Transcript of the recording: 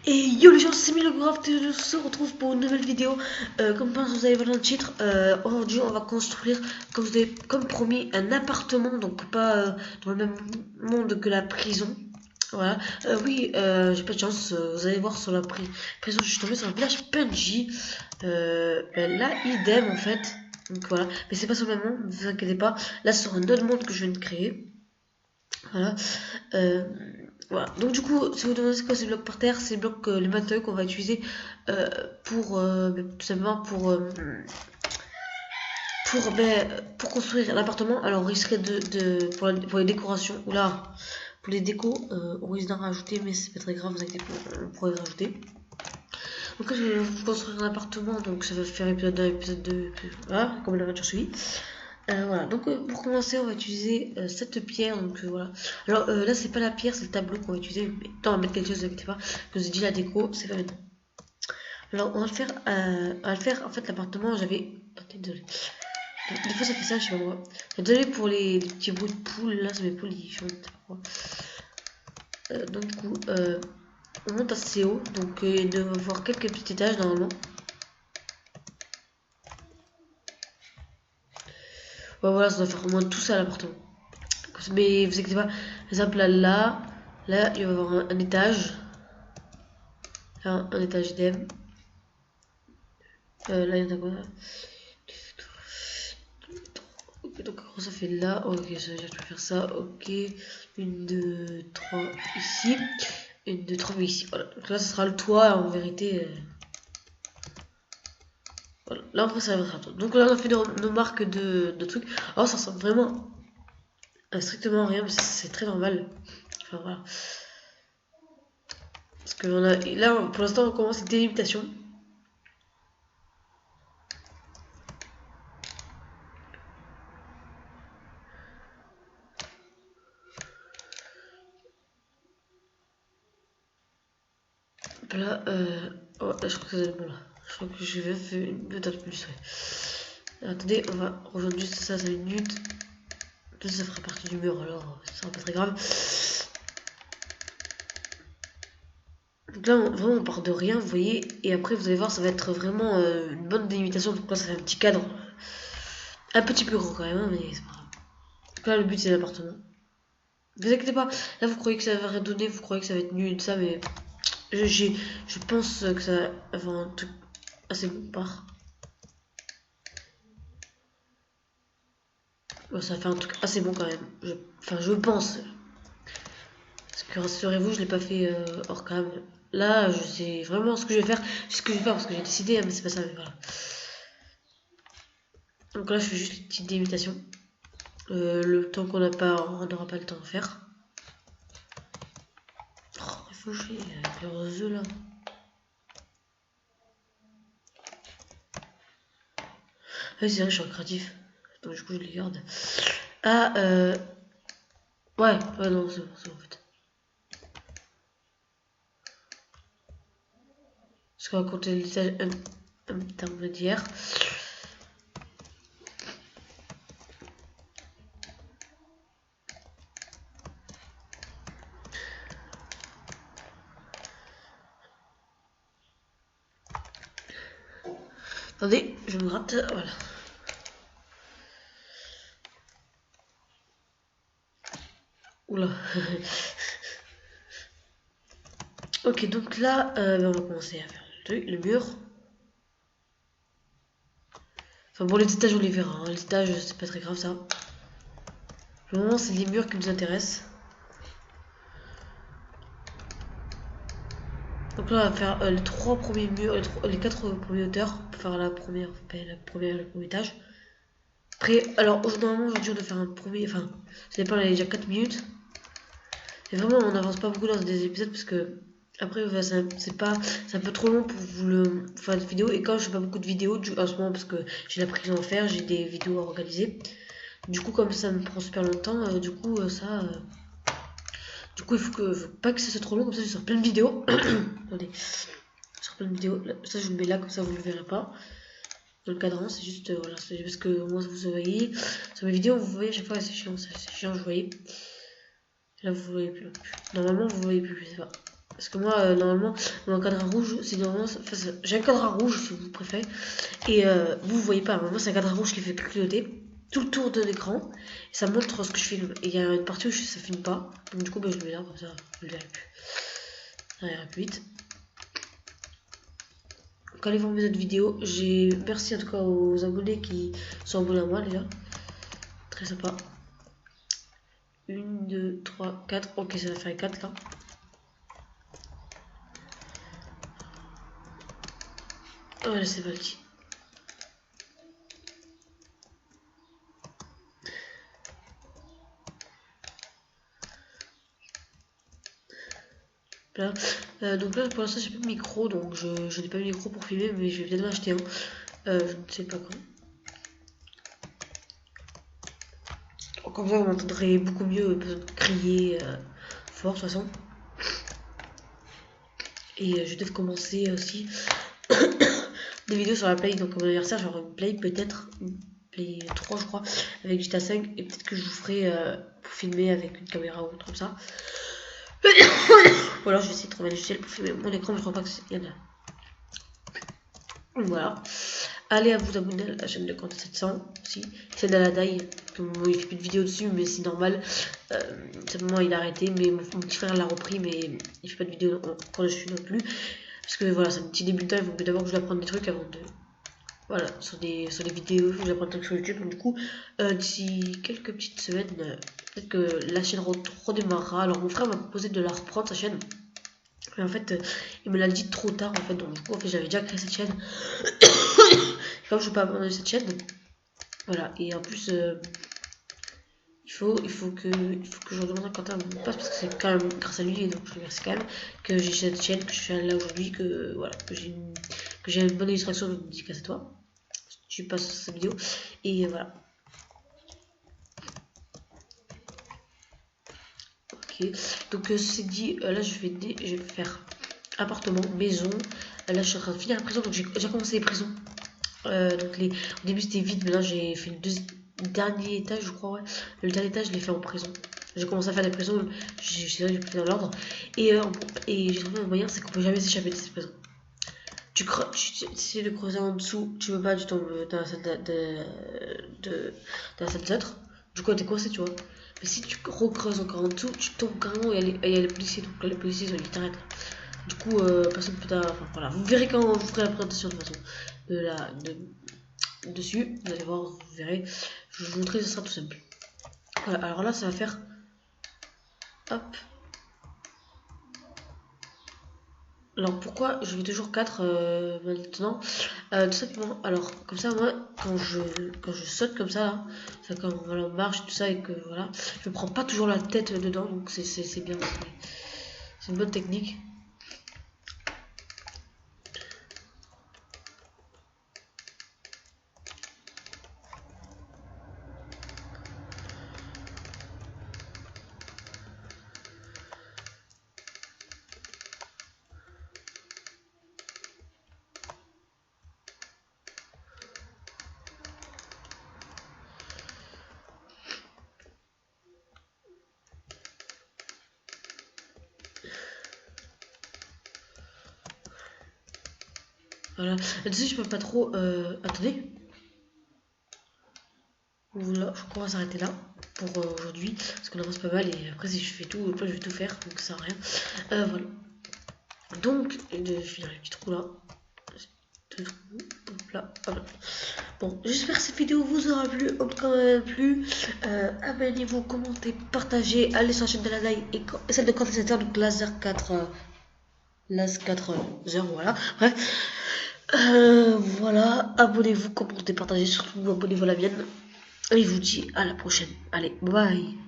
Et yo les gens, c'est Milograph et on se retrouve pour une nouvelle vidéo. Comme vous allez voir dans le titre, aujourd'hui on va construire, comme promis, un appartement, donc pas dans le même monde que la prison. Voilà. Oui, j'ai pas de chance, vous allez voir sur la prison, je suis tombée sur un village PNJ. Là, idem en fait. Donc voilà, mais c'est pas sur le même monde, ne vous inquiétez pas. Là, c'est sur un autre monde que je viens de créer. Voilà. Euh, voilà. Donc du coup, si vous demandez c'est quoi ces blocs par terre, c'est les blocs, les matériaux qu'on va utiliser euh, tout simplement pour construire l'appartement. Alors on risquerait pour les décorations, ou là, pour les décos, on risque d'en rajouter, mais c'est pas très grave, vous inquiétez pas, on pourrait rajouter. Donc là, je vais vous construire un appartement, donc ça va faire épisode 1, épisode 2, voilà, comme l'aventure suivie. Voilà, donc pour commencer, on va utiliser cette pierre. Donc voilà. Alors là, c'est pas la pierre, c'est le tableau qu'on va utiliser. Mais tant on va mettre quelque chose, ne vous inquiétez pas. Je vous ai dit la déco, c'est pas maintenant. Alors on va le faire, en fait, l'appartement, j'avais. Attendez, désolé. Des fois, ça fait ça, je sais pas moi. Désolé pour les petits bruits de poules, là, c'est mes poules, ils chantent. Donc du coup, on monte assez haut, donc il doit y avoir quelques petits étages normalement. Ouais, voilà, ça doit faire au moins tout ça à l'appartement. Mais vous inquiétez pas, par exemple là, il va y avoir un étage. Là, un étage idem. Là, il y en a quoi? Ok, donc ça fait là. Ok, ça veut dire que je peux faire ça. Ok. 1, 2, 3 ici. 1, 2, 3 ici. Voilà. Donc là, ce sera le toit en vérité. Voilà. Là, après, ça va être un toit. Donc là, on a fait nos marques de trucs. Alors, ça ressemble vraiment à strictement rien, mais c'est très normal. Enfin, voilà. Parce que là, pour l'instant, on commence les délimitations. Là, oh, je crois que c'est bon là. Je crois que je vais faire une peut-être plus, ouais. Attendez, on va rejoindre juste ça 5 minutes. Tout ça fera partie du mur, alors ça sera pas très grave. Donc là, vraiment, on part de rien, vous voyez. Et après, vous allez voir, ça va être vraiment une bonne délimitation. Donc là, ça fait un petit cadre. Un petit peu gros quand même, hein, mais c'est pas grave. Donc là, le but, c'est l'appartement. Ne vous inquiétez pas. Là, vous croyez que ça va rien donner, vous croyez que ça va être nul et tout ça, mais je pense que ça va avoir un truc assez bon part. Ça fait un truc assez bon quand même. Enfin, je pense. Parce que rassurez-vous, je l'ai pas fait hors cam. Là, je sais vraiment ce que je vais faire. C'est ce que je vais faire parce que j'ai décidé, hein, mais c'est pas ça. Mais voilà. Donc là, je fais juste une petite délimitation. Le temps qu'on n'a pas, on n'aura pas le temps de faire. Oh, il faut jouer avec leurs œufs là. Ah, c'est vrai, je suis en créatif. Donc, du coup, je les garde. Ah, ouais, non, c'est bon en fait. Parce qu'on va compter l'étage intermédiaire. Attendez, je me gratte. Voilà. Oula. Ok, donc là, on va commencer à faire le mur. Enfin bon, les étages, on les verra. Hein. Les étages, c'est pas très grave ça. Le moment, c'est les murs qui nous intéressent. Donc là, on va faire les 3 premiers murs, les 4 premiers hauteurs pour faire le premier étage. Après, alors normalement, aujourd'hui, on doit faire un premier. Enfin, ça dépend, il y a déjà 4 minutes. Et vraiment, on n'avance pas beaucoup dans des épisodes parce que après, c'est un peu trop long pour vous le faire une vidéo. Et quand je fais pas beaucoup de vidéos, en ce moment, parce que j'ai la prison à faire, j'ai des vidéos à organiser. Du coup, comme ça me prend super longtemps, du coup, il faut pas que ça soit trop long, comme ça je sors plein de vidéos. Attendez, je sors plein de vidéos. Ça, je le mets là, comme ça vous le verrez pas. Dans le cadran, c'est juste, voilà, c'est parce que moi vous voyez. Sur mes vidéos, vous voyez à chaque fois, c'est chiant, je voyais. Là, vous voyez plus. Normalement, vous voyez plus, je sais pas. Parce que moi, normalement, mon cadre rouge, c'est normalement. Enfin, j'ai un cadre rouge si vous préférez. Et vous voyez pas, moi, c'est un cadre rouge qui fait clignoter tout le tour de l'écran. Et ça montre ce que je filme. Et il y a une partie où ça filme pas. Donc, du coup, je le mets là, comme ça, vous le verrez plus. Ça ira plus vite. Donc, allez voir mes autres vidéos. Merci en tout cas aux abonnés qui sont abonnés à moi, déjà. Très sympa. 1, 2, 3, 4. Ok, ça va faire 4 là. Voilà, c'est parti. Là. Donc là, pour l'instant, j'ai pas de micro, donc je n'ai pas de micro pour filmer, mais je vais peut-être m'acheter un. Je ne sais pas quand. Comme ça, vous m'entendrez beaucoup mieux, crier fort de toute façon. Et je devais commencer aussi des vidéos sur la Play. Donc, à mon anniversaire, j'aurai une Play peut-être, une Play 3, je crois, avec GTA 5. Et peut-être que je vous ferai pour filmer avec une caméra ou autre comme ça. Ou alors, je vais essayer de trouver un logiciel pour filmer mon écran, mais je crois pas qu'il y en a. Voilà. Allez à vous abonner à la chaîne de Quentin 700 aussi. C'est Daladai. Bon, il fait plus de vidéos dessus, mais c'est normal. Simplement, il a arrêté. Mais mon petit frère l'a repris, mais il fait pas de vidéos quand je suis non plus. Parce que voilà, c'est un petit débutant. Il faut que d'abord que je lui apprenne des trucs avant de. Voilà, sur des vidéos, il faut que j'apprenne des trucs sur YouTube. Donc, du coup, d'ici quelques petites semaines, peut-être que la chaîne redémarrera. Alors, mon frère m'a proposé de la reprendre, sa chaîne. Mais en fait, il me l'a dit trop tard en fait. Donc, du coup, en fait, j'avais déjà créé cette chaîne. Comme je peux pas abandonner cette chaîne, voilà. Et en plus, il faut que je demande à Quentin mon passe parce que c'est quand même grâce à lui, et donc je le remercie quand même que j'ai cette chaîne, que je suis là aujourd'hui, que voilà, que j'ai une bonne illustration de dédicace à toi. Tu passes cette vidéo et voilà. Ok. Donc c'est dit, là je vais faire appartement, maison. Là je suis en train de finir la prison, donc j'ai commencé les prisons. Donc au début c'était vide, mais là j'ai fait le dernier étage, je crois, ouais. Le dernier étage, je l'ai fait en prison. J'ai commencé à faire des prisons, j'ai pris dans l'ordre. Et j'ai trouvé un moyen, c'est qu'on peut jamais s'échapper de cette prison. Tu essaies de creuser en dessous, tu veux pas, tu tombes dans la salle dans la salle des autres. Du coup, t'es coincé, tu vois. Mais si tu recreuses encore en dessous, tu tombes carrément et il y a les policiers. Donc là, les policiers, ils t'arrêtent. Du coup, personne peut t'arrêter. Enfin, voilà. Vous verrez quand je ferai la présentation de toute façon. Dessus, vous allez voir, vous verrez. Je vous montrerai, ce sera tout simple. Voilà, alors là, ça va faire. Hop. Alors pourquoi je veux toujours 4 maintenant, tout simplement, alors comme ça moi quand je saute comme ça là, ça quand voilà, on marche tout ça et que voilà, je prends pas toujours la tête dedans, donc c'est bien, c'est une bonne technique. Voilà, là-dessus je peux pas trop, attendez. Voilà, je crois qu'on va s'arrêter là pour aujourd'hui, parce qu'on avance pas mal et après si je fais tout, après je vais tout faire, donc ça sert à rien. Voilà. Donc, de finir les petits trous là. Deux trous, hop là, hop là. Bon, j'espère que cette vidéo vous aura plu, quand même plu. Abonnez-vous, commentez, partagez, allez sur la chaîne de la Daladai et celle de Quentin 700, donc Laser 4, Las 4 heures, voilà. Bref, voilà, abonnez-vous, commentez, partagez, surtout abonnez-vous à la mienne. Et je vous dis à la prochaine. Allez, bye bye.